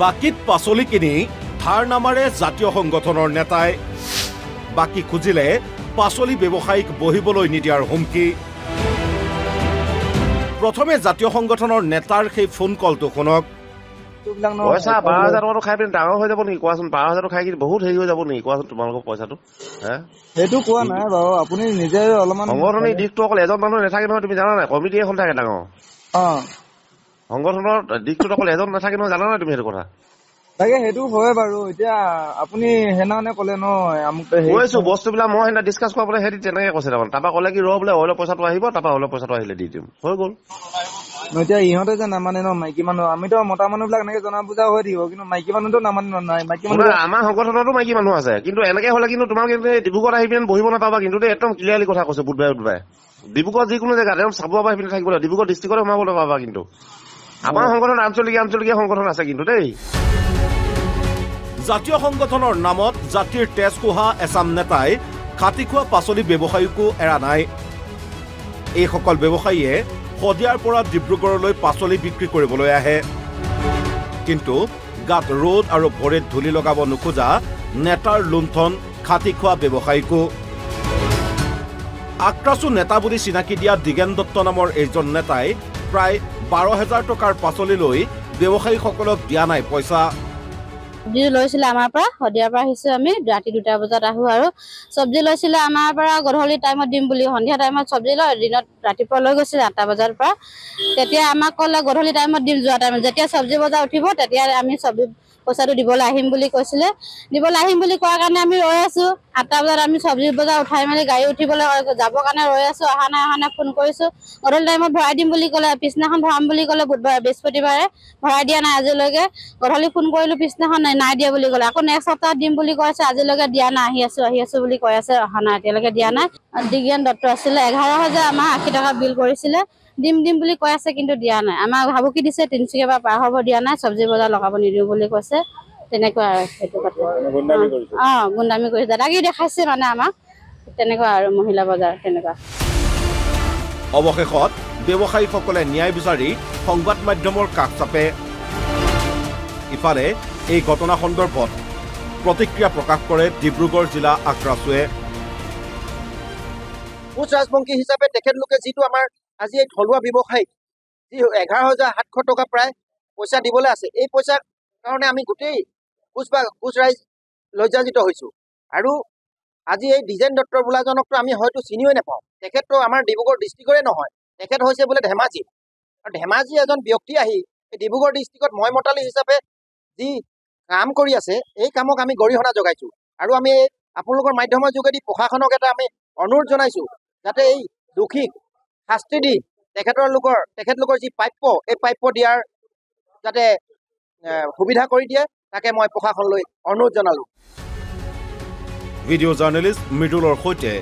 বাকিত পাচলি কিনি ধাৰ নামাৰে জাতীয় সংগঠনৰ নেতাই বাকি খুজিলে পাচলি ব্যৱসায়িক বহিবলৈ নিদিয়াৰ হুমকি প্ৰথমে জাতীয় সংগঠনৰ নেতাৰ সেই ফোন কলটো শুনক পইচা 12,000 টকাটো খাই পিনে ডাঙৰ হৈ যাব নেকি কোৱাচোন 12,000 খাই কিনি বহুত হেৰি হৈ যাব নেকি কোৱাচোন তোমালোকৰ পইচাটো সেইটো কোৱা নাই বাৰু আপুনি নিজে অলপমান সংগঠনৰ দিশটো অকল এজন মানুহ নাথাকে নহয় তুমি জানা নাই কমিটি এখন থাকে ডাঙৰ সংগঠনৰ দিশটোত অকল এজন নাথাকে নহয় জানা নাই তুমি সেইটো কথা তাকে সেইটো হয় বাৰু এতিয়া আপুনি হেনানে ক'লে ন কৈছো বস্তুবিলাক মই সেইদিনা ডিছকাছ কৰা বোলে হেৰি তেনেকে কৈছে তাৰপৰা ক'লে কি বোলে অইলৰ পইচাটো আহিব তাৰপৰা অইলৰ পইচাটো আহিলে দি দিম হৈ গ'ল এতিয়া ইহঁতে যে নামানে ন মাইকী মানুহ আমিতো মতা মানুহবিলাক এনেকে জনা বুজা হৈ থাকিব কিন্তু মাইকী মানুহতো নামানে নাই মাইকী মানুহ আমাৰ সংগঠনতো মাইকী মানুহ আছে কিন্তু এনেকে হ'লে কিন্তু তোমালোকে ডিব্ৰুগড়ত আহি পিনে বহিব নাপাবা কিন্তু একদম ক্লিয়াৰলি কথা কৈছে বুধবাৰে ডিব্ৰুগড় যিকোনো জেগাত একদম চাব পৰা পিনে থাকিব লাগিব ডিব্ৰুগড় ডিষ্ট্ৰিক্টত সোমাব নাপাবা কিন্তু আমাৰ সংগঠন আঞ্চলিক সংগঠন আছে কিন্তু দেই জাতীয় সংগঠনৰ নামত জাতিৰ তেজ কোহা এচাম নেতাই খাটি খোৱা পাচলি ব্যৱসায়ীকো এৰা নাই এইসকল ব্যৱসায়ীয়ে শদিয়াৰ পৰা ডিব্ৰুগড়লৈ পাচলি বিক্ৰী কৰিবলৈ আহে কিন্তু গাত ৰ'দ আৰু ভৰিত ধূলি লগাব নোখোজা নেতাৰ লুণ্ঠন খাটি খোৱা ব্যৱসায়ীকো আক্ৰাছু নেতা বুলি চিনাকি দিয়া দিগেন দত্ত নামৰ এইজন নেতাই প্ৰায় 12,000 টকাৰ পাচলি লৈ ব্যৱসায়ীসকলক দিয়া নাই পইচা চব্জি লৈছিলে আমাৰ পৰা শদিয়াৰ পৰা আহিছো আমি ৰাতি 2টা বজাত আহো আৰু চব্জি লৈছিলে আমাৰ পৰা গধূলি টাইমত দিম বুলি সন্ধিয়া টাইমত চব্জি লয় দিনত ৰাতিপুৱা লৈ গৈছিল 8টা বজাৰ পৰা তেতিয়া আমাক ক'লে গধূলি টাইমত দিম যোৱা টাইমত যেতিয়া চব্জি বজাৰ উঠিব তেতিয়া আমি চব্জি পইচাটো দিবলৈ আহিম বুলি কৈছিলে দিবলৈ আহিম বুলি কোৱাৰ কাৰণে আমি ৰৈ আছো 8টা বজাত আমি চব্জি বজাৰ উঠাই মেলি গাড়ী উঠিবলৈ যাবৰ কাৰণে ৰৈ আছো অহা নাই ফোন কৰিছো গধূলি টাইমত ভৰাই দিম বুলি ক'লে পিছদিনাখন ভৰাম বুলি ক'লে বুধবাৰ বৃহস্পতিবাৰে ভৰাই দিয়া নাই আজিলৈকে গধূলি ফোন কৰিলো পিছদিনাখন নাই দিয়া বুলি ক'লে আকৌ নেক্সট সপ্তাহত দিম বুলি কৈছে আজিলৈকে দিয়া নাই আহি আছো বুলি কৈ আছে অহা নাই এতিয়ালৈকে দিয়া নাই দিগেন দত্ত আছিলে 11,000 আমাৰ 80 টকা বিল কৰিছিলে দিম বুলি কৈ আছে কিন্তু দিয়া নাই আমাৰ ভাবুকি দিছে তিনচুকীয়া পৰা পাৰ হ'ব দিয়া নাই চব্জি বজাৰ লগাব নিদিও বুলি কৈছে তেনেকুৱা আৰু সেইটো কথা গুণ্ডামি কৰিছে দাদাগিৰি দেখাইছে মানে আমাক তেনেকুৱা আৰু মহিলা বজাৰ তেনেকুৱা অৱশেষত ব্যৱসায়ীসকলে ন্যায় বিচাৰি সংবাদ মাধ্যমৰ কাষ চাপে ইফালে এই ঘটনা সন্দৰ্ভত প্ৰতিক্ৰিয়া প্ৰকাশ কৰে ডিব্ৰুগড় জিলা আক্ৰাছুৱে কোচ ৰাজবংশী হিচাপে তেখেতলোকে যিটো আমাৰ আজি এই থলুৱা ব্যৱসায়ী যি 11,700 টকা প্ৰায় পইচা দিবলৈ আছে এই পইচাৰ কাৰণে আমি গোটেই কোচ ৰাইজ লজ্জাজিত হৈছোঁ আৰু আজি এই দিগেন দত্ত বোলাজনকতো আমি হয়তো চিনিয়ে নাপাওঁ তেখেততো আমাৰ ডিব্ৰুগড় ডিষ্ট্ৰিক্টৰে নহয় তেখেত হৈছে বোলে ধেমাজি আৰু ধেমাজি এজন ব্যক্তি আহি এই ডিব্ৰুগড় ডিষ্ট্ৰিক্টত মই মতালি হিচাপে যি কাম কৰি আছে এই কামক আমি গৰিহণা জগাইছোঁ আৰু আমি আপোনালোকৰ মাধ্যমৰ যোগেদি প্ৰশাসনক এটা আমি অনুৰোধ জনাইছোঁ যাতে এই দোষীক শাস্তি দি তেখেতলোকৰ যি প্ৰাপ্য এই প্ৰাপ্য দিয়াৰ যাতে সুবিধা কৰি দিয়ে তাকে মই প্ৰশাসনলৈ অনুৰোধ জনালোঁ ভিডিঅ' জাৰ্নেলিষ্ট মৃদুলৰ সৈতে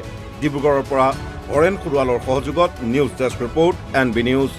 ডিব্ৰুগড়ৰ পৰা হৰেণ খুৰুৱালৰ সহযোগত news desk report NB news